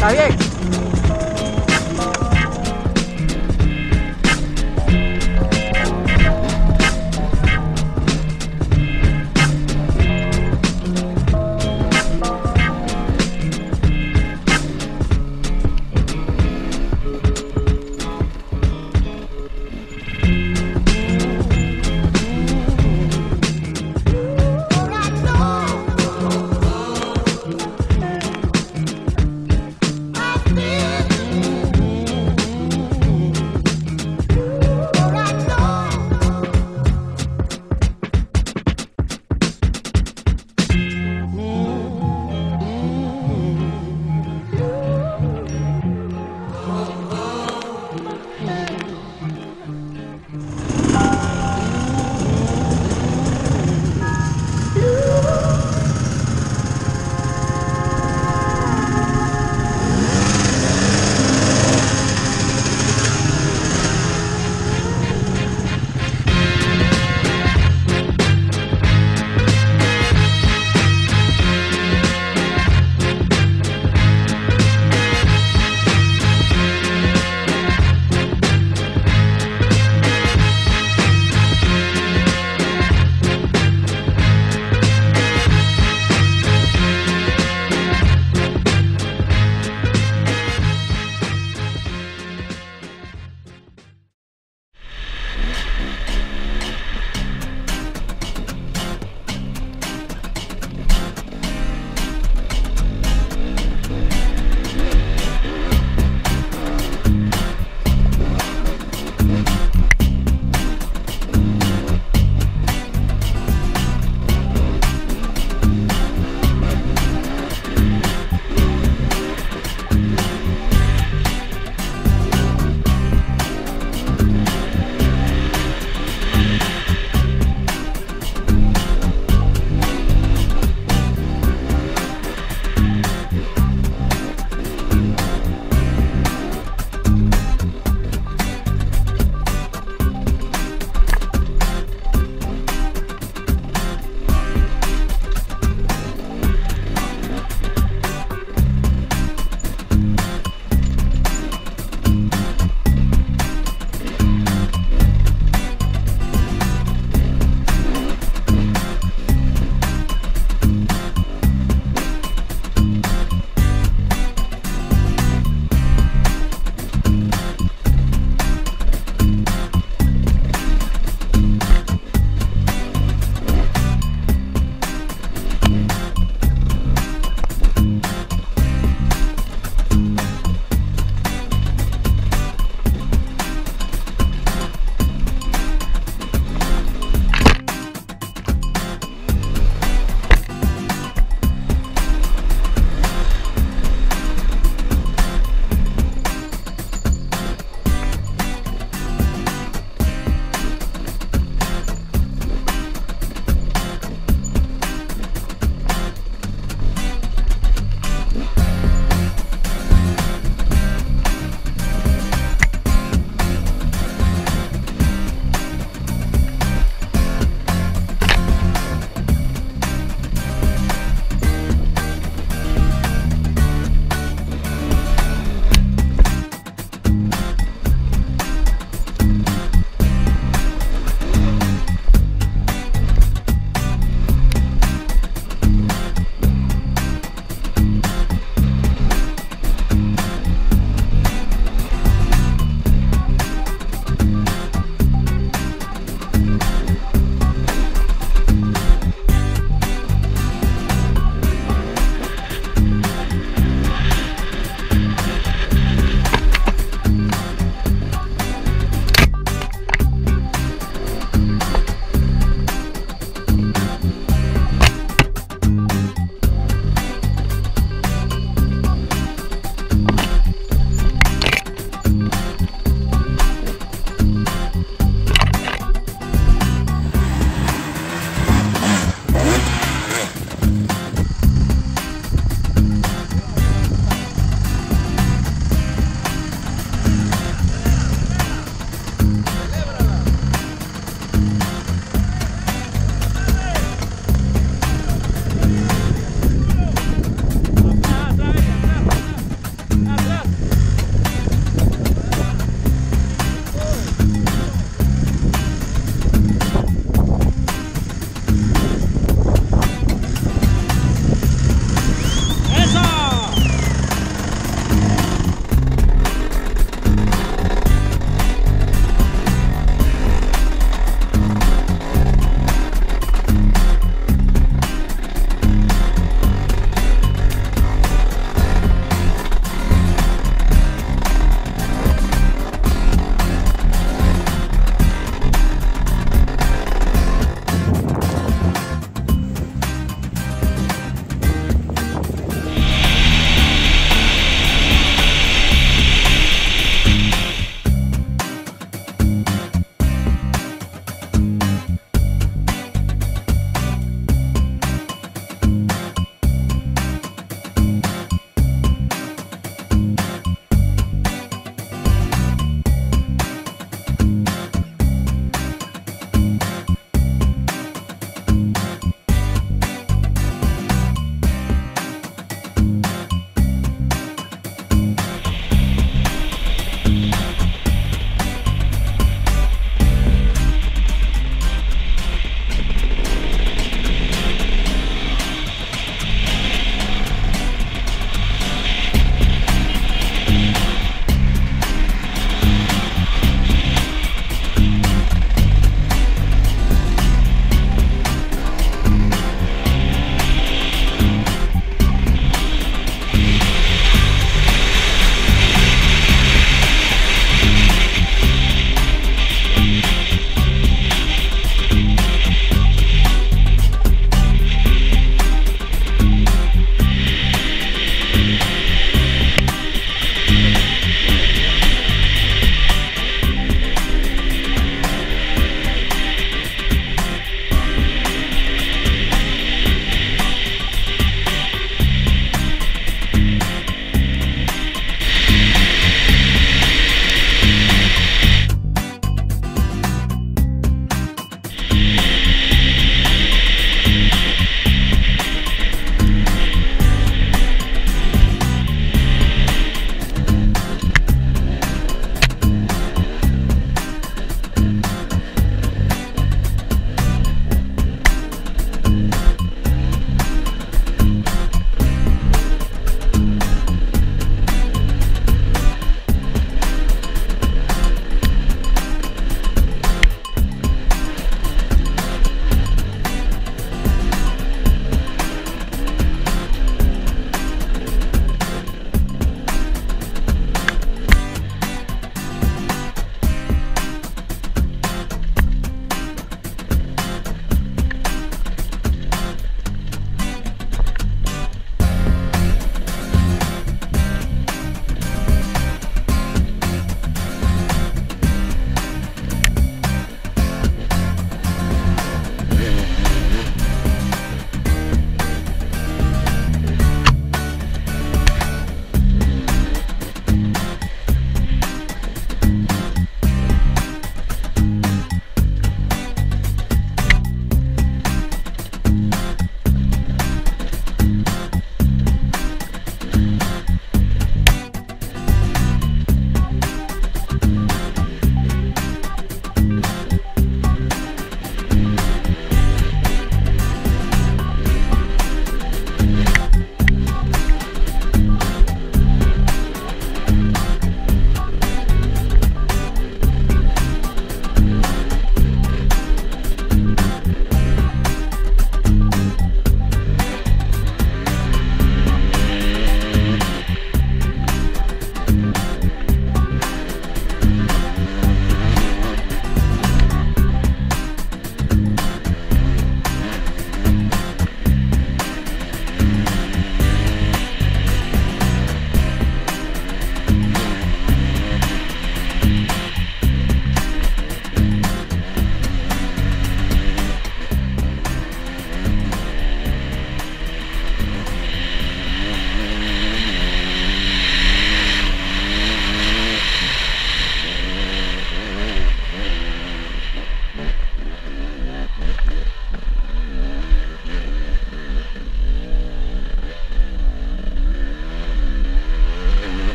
¿Está bien? I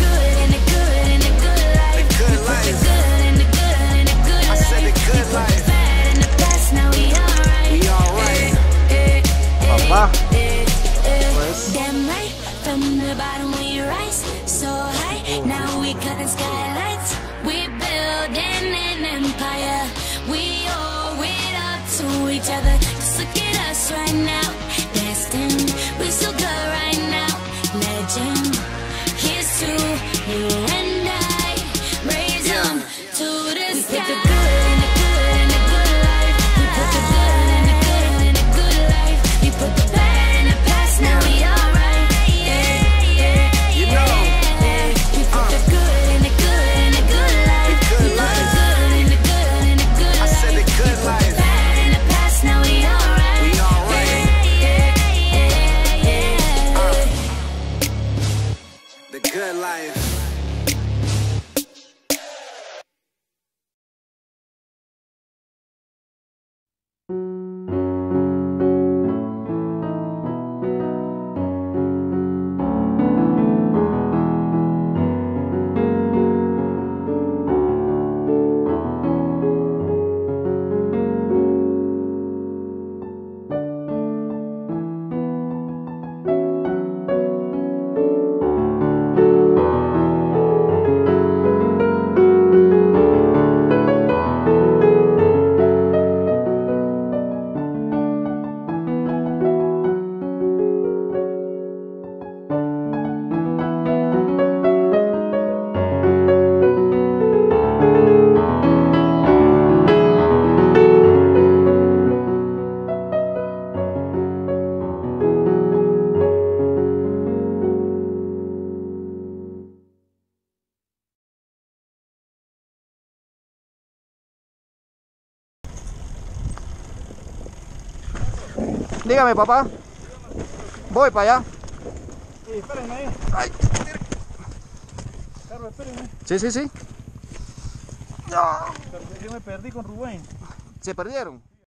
good and the good and the good life. The good life. The good and the good and the good I life. said the good We put life. the bad in the past, now we alright. We alright. Papá, pues Damn right, from the bottom we rise so high. Now we cutting skylights. We building an empire. We owe it up to each other. Just look at us right now. Destined, we so good right now. Legend, here's to you and I. Raise them to the sky. We put the good in the good and the good life. We put the good in the good and the good life. We put the bad in the past, now we alright. You know. We put the good in the good and the good life. The good We put the life. good in the good and the good I life. said the good We put life. the bad in the past, now we alright. We alright. The good life. dígame, papá. Voy para allá. Espérenme ahí. Ay, Carlos, espérenme. sí, sí, sí. Pero yo me perdí con Rubén. ¿Se perdieron?